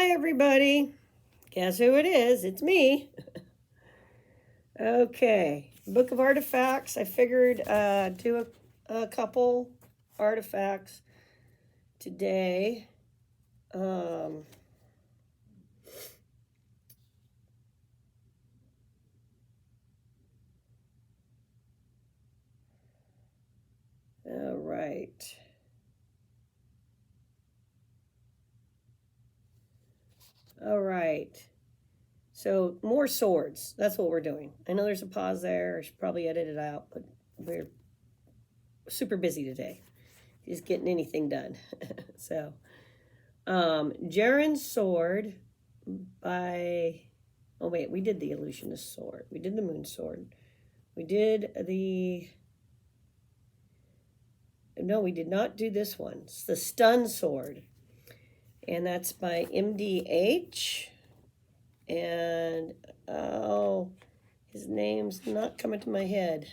Hi, everybody. Guess who it is? It's me. Okay, Book of Artifacts. I figured do a couple artifacts today. All right. All right. So more swords. That's what we're doing. I know there's a pause there. I should probably edit it out, but we're super busy today. Just getting anything done. So, Jaren's Sword by... Oh, wait, we did the Illusionist Sword. We did the Moon Sword. We did the... No, we did not do this one. It's the Stun Sword. And that's by MDH. And, oh, his name's not coming to my head.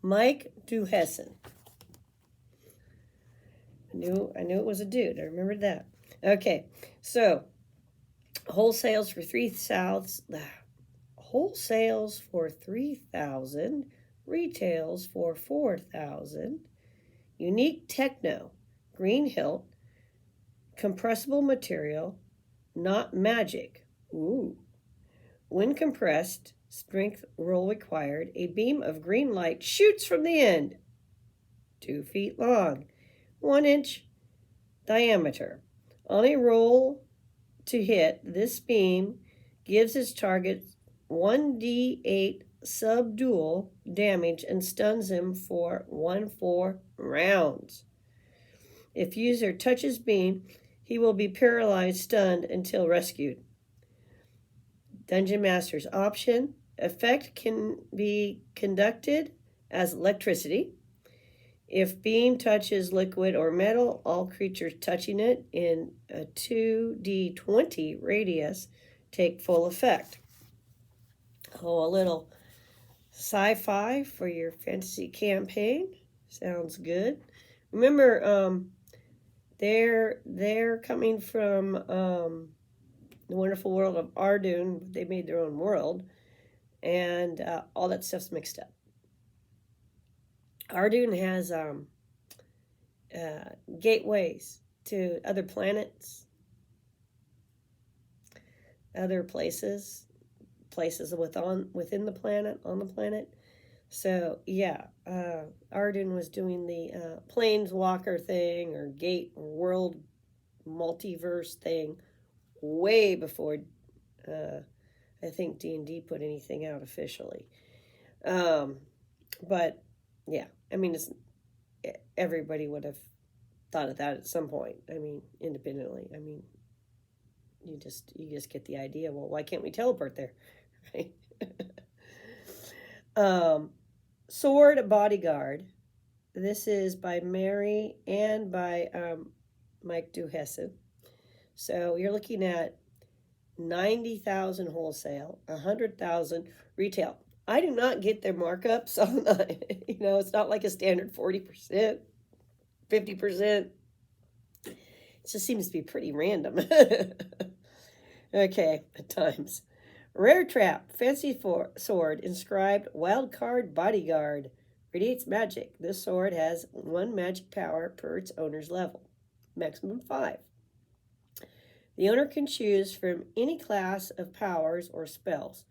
Mike Duhessen. I knew it was a dude. I remembered that. Okay, so wholesales for 3,000, retails for 4,000. Unique techno, green hilt, compressible material, not magic. Ooh. When compressed, strength roll required. A beam of green light shoots from the end. 2 feet long, 1 inch diameter. On a roll to hit, this beam gives its target 1d8 subdual damage and stuns him for 1-4 rounds. If user touches beam, he will be paralyzed, stunned until rescued. Dungeon Master's option. Effect can be conducted as electricity. If beam touches liquid or metal, all creatures touching it in a 2d20 radius take full effect. Oh, a little sci-fi for your fantasy campaign. Sounds good. Remember, they're coming from the wonderful world of Ardoon. They made their own world, and all that stuff's mixed up. Ardoon has gateways to other planets, other places within the planet, on the planet. So yeah, Ardoon was doing the planeswalker thing or gate or world multiverse thing way before I think D&D put anything out officially. But yeah, I mean, everybody would have thought of that at some point. I mean, independently. I mean, you just get the idea. Well, why can't we teleport there, right? Sword Bodyguard. This is by Mary and by Mike Duhessen. So you're looking at 90,000 wholesale, 100,000 retail. I do not get their markups on it's not like a standard 40%, 50%. It just seems to be pretty random. Okay, at times. Rare Trap, fancy sword, inscribed Wildcard Bodyguard. Radiates magic. This sword has 1 magic power per its owner's level. Maximum 5. The owner can choose from any class of powers or spells.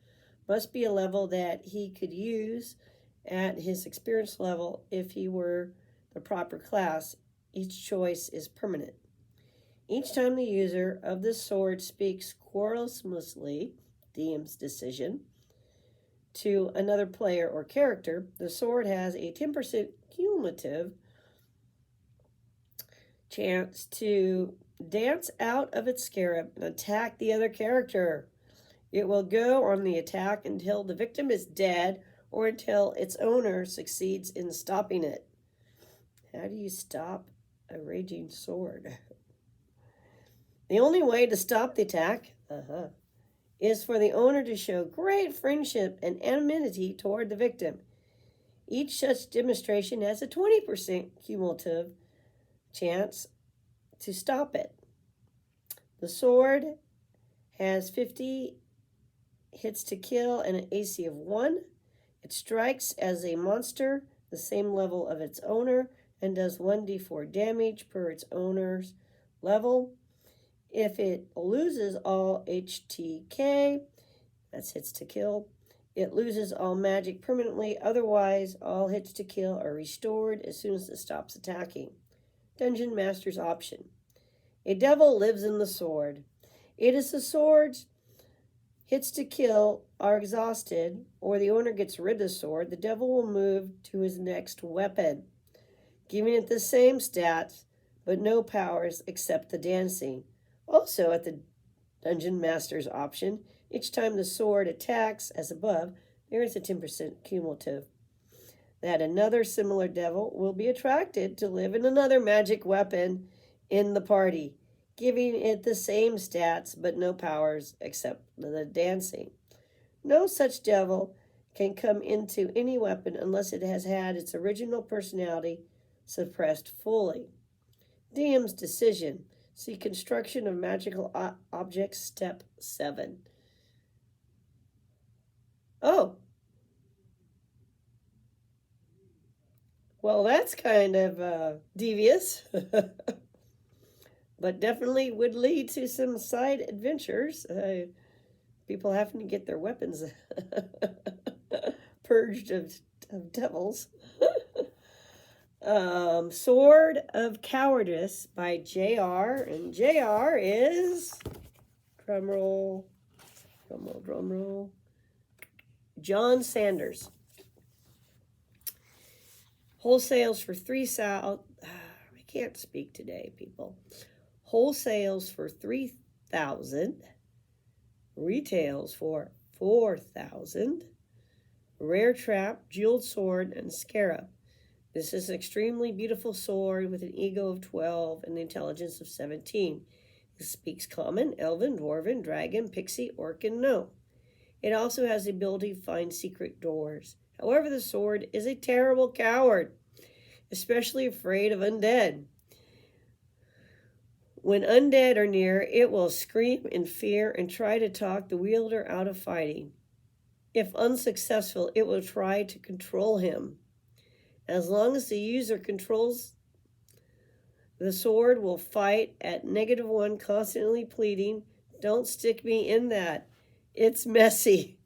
Must be a level that he could use at his experience level if he were the proper class. Each choice is permanent. Each time the user of this sword speaks querulously, DM's decision, to another player or character, the sword has a 10% cumulative chance to dance out of its scarab and attack the other character. It will go on the attack until the victim is dead or until its owner succeeds in stopping it. How do you stop a raging sword? The only way to stop the attack is for the owner to show great friendship and anonymity toward the victim. Each such demonstration has a 20% cumulative chance to stop it. The sword has 50 hits to kill and an AC of 1. It strikes as a monster, the same level of its owner, and does 1d4 damage per its owner's level. If it loses all HTK, that's hits to kill, it loses all magic permanently. Otherwise, all hits to kill are restored as soon as it stops attacking. Dungeon Master's option. A devil lives in the sword. It is the sword's hits to kill are exhausted, or the owner gets rid of the sword, the devil will move to his next weapon, giving it the same stats, but no powers except the dancing. Also, at the Dungeon Master's option, each time the sword attacks, as above, there is a 10% cumulative. That another similar devil will be attracted to live in another magic weapon in the party, giving it the same stats but no powers except the dancing. No such devil can come into any weapon unless it has had its original personality suppressed fully. DM's decision. See Construction of Magical Objects, Step 7. Oh. Well, that's kind of devious. But definitely would lead to some side adventures. People having to get their weapons purged of devils. Sword of Cowardice by J.R. And J.R. is, drumroll, John Sanders. Wholesales for I can't speak today, people. Wholesales for 3,000. Retails for 4,000. Rare trap, jeweled sword, and scarab. This is an extremely beautiful sword with an ego of 12 and intelligence of 17. It speaks common, elven, dwarven, dragon, pixie, orc, and gnome. It also has the ability to find secret doors. However, the sword is a terrible coward, especially afraid of undead. When undead are near, it will scream in fear and try to talk the wielder out of fighting. If unsuccessful, it will try to control him. As long as the user controls the sword, will fight at -1, constantly pleading, "Don't stick me in that. It's messy."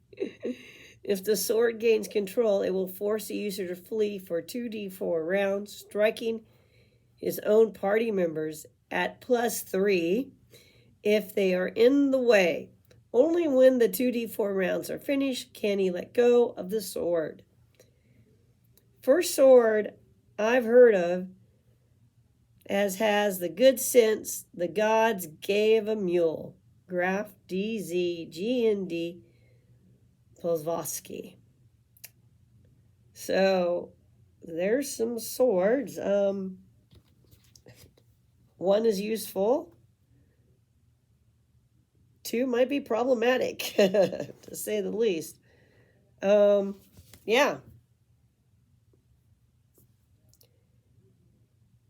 If the sword gains control, it will force the user to flee for 2d4 rounds, striking his own party members at +3 if they are in the way. Only when the 2d4 rounds are finished can he let go of the sword. First sword I've heard of as has the good sense the gods gave a mule. Graf DZGND Polzvosky. So there's some swords. One is useful. 2 might be problematic, to say the least. Yeah.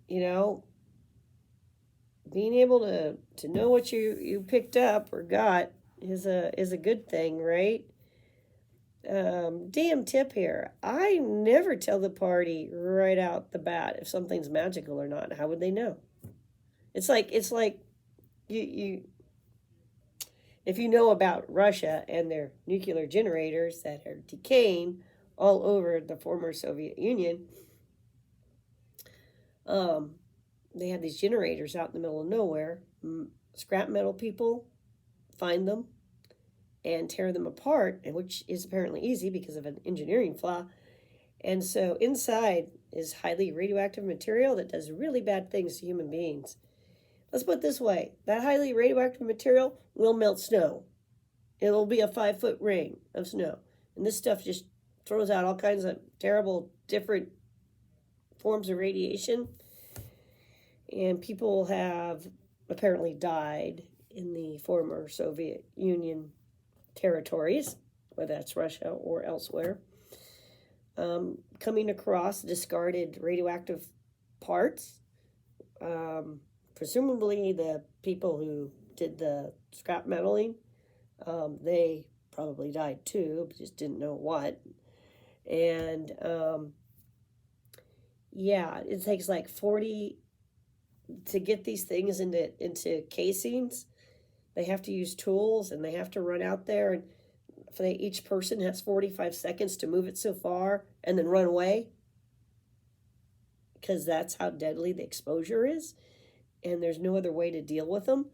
You know, being able to know what you picked up or got is a good thing, right? DM tip here. I never tell the party right out the bat if something's magical or not. How would they know? It's like you if you know about Russia and their nuclear generators that are decaying all over the former Soviet Union, they have these generators out in the middle of nowhere. Scrap metal people find them and tear them apart, which is apparently easy because of an engineering flaw. And so inside is highly radioactive material that does really bad things to human beings. Let's put it this way. That highly radioactive material will melt snow. It'll be a 5-foot ring of snow. And this stuff just throws out all kinds of terrible, different forms of radiation. And people have apparently died in the former Soviet Union territories, whether that's Russia or elsewhere, coming across discarded radioactive parts, presumably the people who did the scrap metaling, they probably died too, just didn't know what. And yeah, it takes like 40 to get these things into casings. They have to use tools and they have to run out there, and each person has 45 seconds to move it so far and then run away, because that's how deadly the exposure is, and there's no other way to deal with them,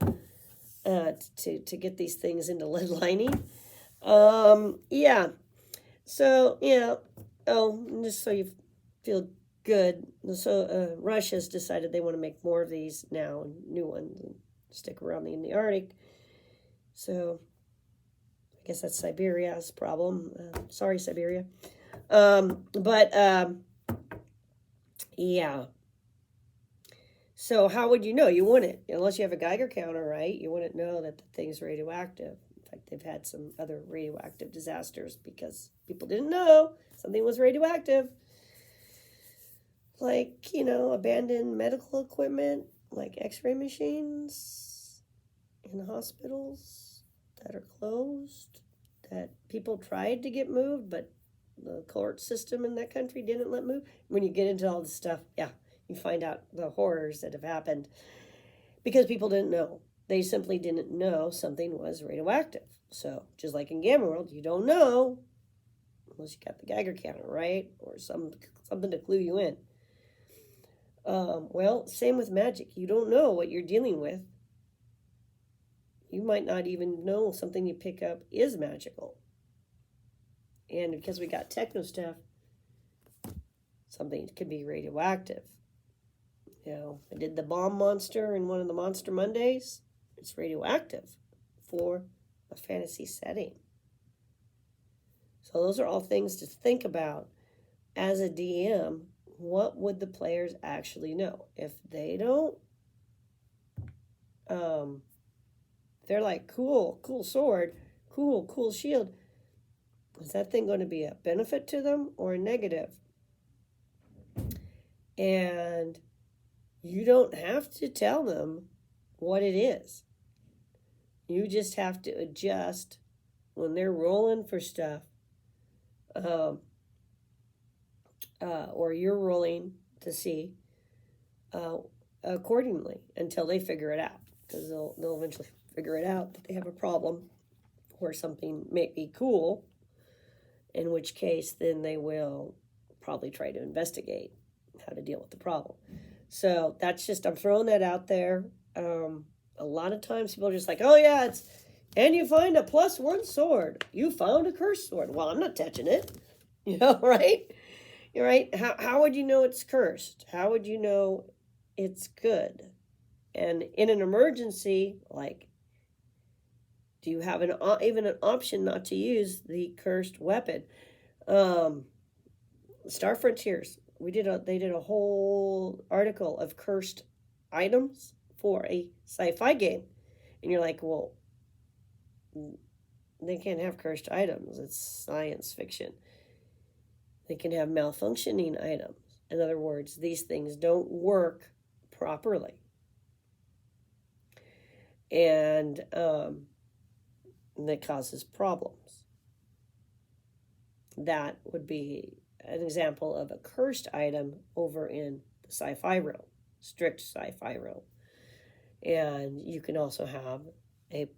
to get these things into lead lining. Yeah. So, yeah. Oh, just so you feel good. So, Russia's decided they want to make more of these now, and new ones, and stick around in the Arctic. So, I guess that's Siberia's problem. Sorry, Siberia. Yeah. So how would you know? You wouldn't, unless you have a Geiger counter, right? You wouldn't know that the thing's radioactive. In fact, they've had some other radioactive disasters because people didn't know something was radioactive. Like, abandoned medical equipment, like x-ray machines in hospitals that are closed, that people tried to get moved, but the court system in that country didn't let move. When you get into all this stuff, yeah, you find out the horrors that have happened because people didn't know. They simply didn't know something was radioactive. So just like in Gamma World, you don't know unless you got the Geiger counter, right? Or something to clue you in. Well, same with magic. You don't know what you're dealing with. You might not even know something you pick up is magical. And because we got techno stuff, something could be radioactive. I did the bomb monster in one of the Monster Mondays. It's radioactive for a fantasy setting. So those are all things to think about as a DM. What would the players actually know? If they don't, they're like, cool sword, cool shield. Is that thing going to be a benefit to them or a negative? And you don't have to tell them what it is. You just have to adjust when they're rolling for stuff, or you're rolling to see accordingly until they figure it out, because they'll eventually figure it out that they have a problem or something may be cool, in which case then they will probably try to investigate how to deal with the problem. So that's just, I'm throwing that out there. A lot of times people are just like, oh yeah, and you find a +1 sword. You found a cursed sword. Well, I'm not touching it. Right? You're right. How would you know it's cursed? How would you know it's good? And in an emergency, like, do you have even an option not to use the cursed weapon? Star Frontiers, they did a whole article of cursed items for a sci-fi game. And you're like, well, they can't have cursed items. It's science fiction. They can have malfunctioning items. In other words, these things don't work properly. And that causes problems. That would be an example of a cursed item over in the sci-fi realm, strict sci-fi realm. And you can also have a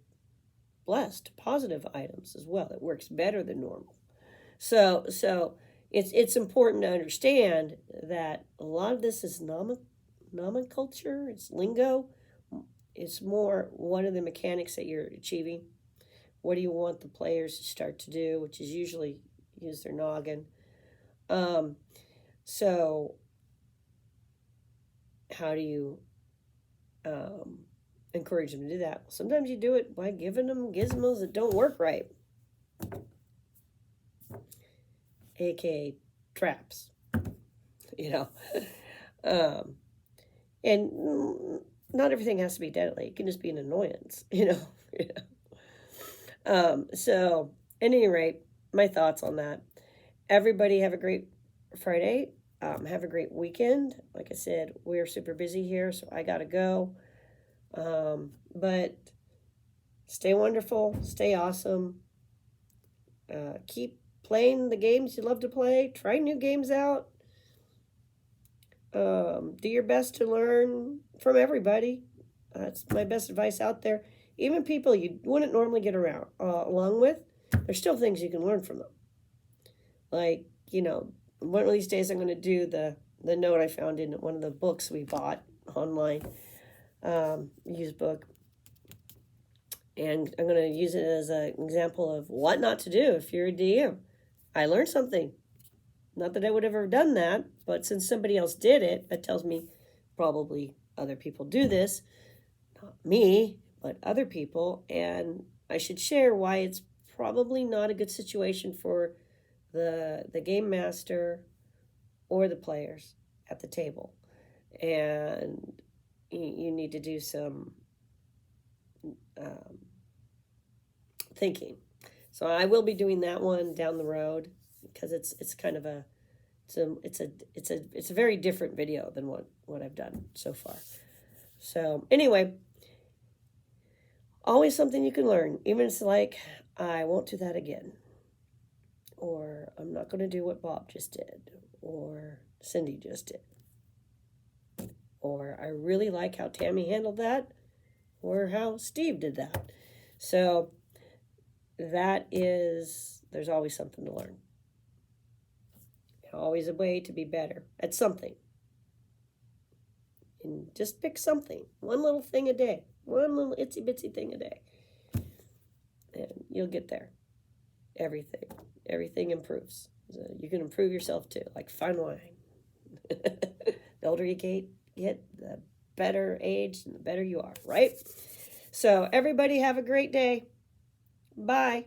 blessed, positive items as well. It works better than normal. So it's important to understand that a lot of this is nomenclature, it's lingo. It's more, what are the mechanics that you're achieving? What do you want the players to start to do, which is usually use their noggin. So how do you encourage them to do that? Sometimes you do it by giving them gizmos that don't work right, aka traps, and not everything has to be deadly. It can just be an annoyance, So at any rate, my thoughts on that. Everybody have a great Friday. Have a great weekend. Like I said, we're super busy here, so I gotta go. But stay wonderful, stay awesome. Keep playing the games you love to play. Try new games out. Do your best to learn from everybody. That's my best advice out there. Even people you wouldn't normally get around along with, there's still things you can learn from them. Like, one of these days I'm going to do the note I found in one of the books we bought online, used book. And I'm going to use it as an example of what not to do if you're a DM. I learned something. Not that I would have ever done that, but since somebody else did it, that tells me probably other people do this. Not me, but other people. And I should share why it's probably not a good situation for the game master or the players at the table. And you need to do some thinking. So I will be doing that one down the road because it's kind of it's a very different video than what I've done so far. So anyway, always something you can learn. Even if it's like, I won't do that again, or I'm not going to do what Bob just did, or Cindy just did, or I really like how Tammy handled that, or how Steve did that. So there's always something to learn. Always a way to be better at something. And just pick something. One little thing a day. One little itsy bitsy thing a day. And you'll get there. Everything improves. So you can improve yourself too, like fine wine. The older you get, the better age and the better you are, right? So everybody have a great day. Bye.